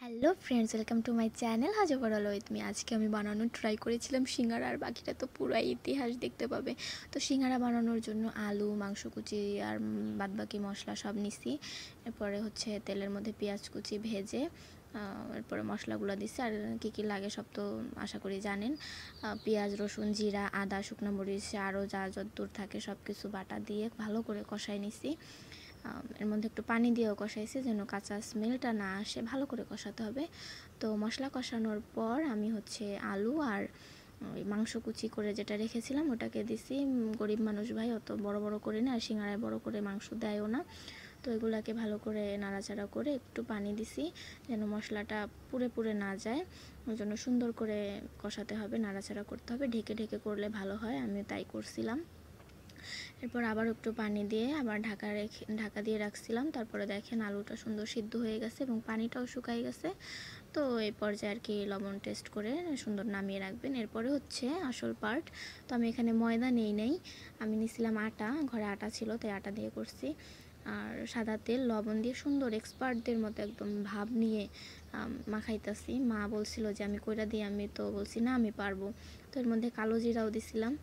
Hello friends, welcome to my channel হাজার with me. আজকে আমি বানানোর ট্রাই করেছিলাম সিঙ্গারা, আর বাকিটা তো পুরাই ইতিহাস দেখতে পাবে। তো সিঙ্গারা বানানোর জন্য আলু, মাংস কুচি আর বাদবাকি মশলা সব নিছি। এরপরে হচ্ছে তেলের মধ্যে পেঁয়াজ কুচি ভেজে এরপরে মশলাগুলো দিছি। আর কী কী লাগে সব তো আশা করি জানেন। পেঁয়াজ, রসুন, জিরা, আদা, শুকনো মরিচ আরও যা যতদূর থাকে সব কিছু বাটা দিয়ে ভালো করে কষাই নিছি। এর মধ্যে একটু পানি দিয়েও কষাইছি যেন কাঁচা স্মেলটা না আসে, ভালো করে কষাতে হবে। তো মশলা কষানোর পর আমি হচ্ছে আলু আর ওই মাংস কুচি করে যেটা রেখেছিলাম ওটাকে দিছি। গরিব মানুষ ভাই, অত বড় বড় করে না, আর সিঙ্গারায় বড় করে মাংস দেয়ও না। তো এগুলাকে ভালো করে নাড়াচাড়া করে একটু পানি দিছি যেন মশলাটা পুড়ে পুড়ে না যায়। ওই জন্য সুন্দর করে কষাতে হবে, নাড়াচাড়া করতে হবে, ঢেকে ঢেকে করলে ভালো হয়। আমি তাই করছিলাম। এরপর আবার একটু পানি দিয়ে আবার ঢাকা দিয়ে রাখছিলাম। তারপরে দেখেন আলুটা সুন্দর সিদ্ধ হয়ে গেছে এবং পানিটাও শুকাই গেছে। তো এই পর্যায়ে আর কি লবণ টেস্ট করে সুন্দর নামিয়ে রাখবেন। এরপরে হচ্ছে আসল পার্ট। তো আমি এখানে ময়দা নেই, আমি নিয়েছিলাম আটা, ঘরে আটা ছিল তাই আটা দিয়ে করছি। আর সাদা তেল লবণ দিয়ে সুন্দর এক্সপার্টদের মতো একদম ভাব নিয়ে মাখাইতেছি। মা বলছিল যে আমি কইরা দিই, আমি তো বলছি না আমি পারবো। তো এর মধ্যে কালো জিরাও দিছিলাম।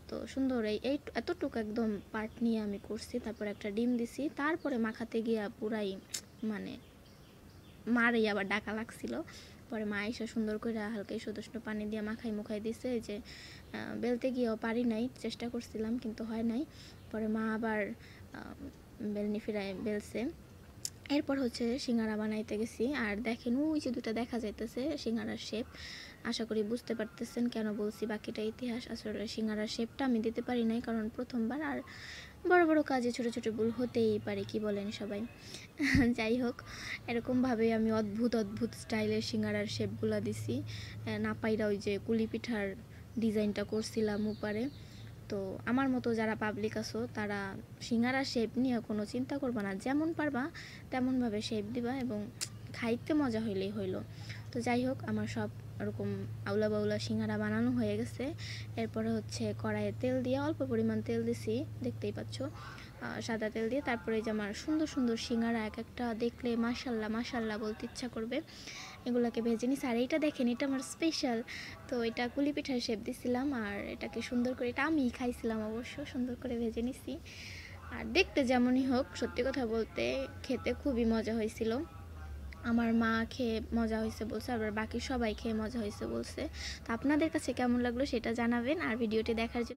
তো সুন্দর এই এতটুকু একদম পার্ট নিয়ে আমি করছি। তারপর একটা ডিম দিছি, তারপরে মাখাতে গিয়া পুরাই মানে মারই আবার ডাকা লাগছিল। পরে মা এসে সুন্দর করে হালকা সুদর্শন পানি দিয়ে মাখাই মুখাই দিছে। যে বেলতে গিয়েও পারি নাই, চেষ্টা করছিলাম কিন্তু হয় নাই। পরে মা আবার বেলনি ফিরায় বেলছে। এরপর হচ্ছে সিঙ্গারা বানাইতে গেছি। আর দেখেন ওই যে দুটা দেখা যাইতেছে সিঙ্গারার শেপ। আশা করি বুঝতে পারতেছেন কেন বলছি বাকিটা ইতিহাস। আসলে সিঙ্গারার শেপটা আমি দিতে পারি নাই কারণ প্রথমবার। আর বড় বড় কাজে ছোট ছোট ভুল হতেই পারে, কি বলেন সবাই। যাই হোক, এরকমভাবে আমি অদ্ভুত অদ্ভুত স্টাইলের সিঙ্গারার শেপগুলো দিছি। না পাইরা ওই যে কুলি পিঠার ডিজাইনটা করছিলাম উপরে। তো আমার মতো যারা পাবলিক আছো তারা সিঙ্গারা শেপ নিয়ে কোনো চিন্তা করবা না, যেমন পারবা তেমনভাবে শেপ দিবা এবং খাইতে মজা হইলেই হইলো। তো যাই হোক, আমার সব ওরকম আউলা বাউলা সিঙ্গারা বানানো হয়ে গেছে। এরপরে হচ্ছে কড়াইয়ে তেল দিয়ে অল্প পরিমাণ তেল দিছি, দেখতেই পাচ্ছ, সাদা তেল দিয়ে। তারপরে যে আমার সুন্দর সুন্দর সিঙ্গারা এক একটা দেখলে মাশাল্লাহ মাশাল্লাহ বলতে ইচ্ছা করবে। এগুলোকে ভেজে নিছি। আর এইটা দেখেন, এটা আমার স্পেশাল। তো এটা কুলি পিঠার শেপ দিছিলাম আর এটাকে সুন্দর করে, এটা আমি খাইছিলাম অবশ্য, সুন্দর করে ভেজে নিছি। আর দেখতে যেমনই হোক, সত্যি কথা বলতে খেতে খুবই মজা হয়েছিল। আমার মা খেয়ে মজা হয়েছে বলছে, আবার বাকি সবাই খেয়ে মজা হয়েছে বলছে। তো আপনাদের কাছে কেমন লাগলো সেটা জানাবেন। আর ভিডিওটি দেখার জন্য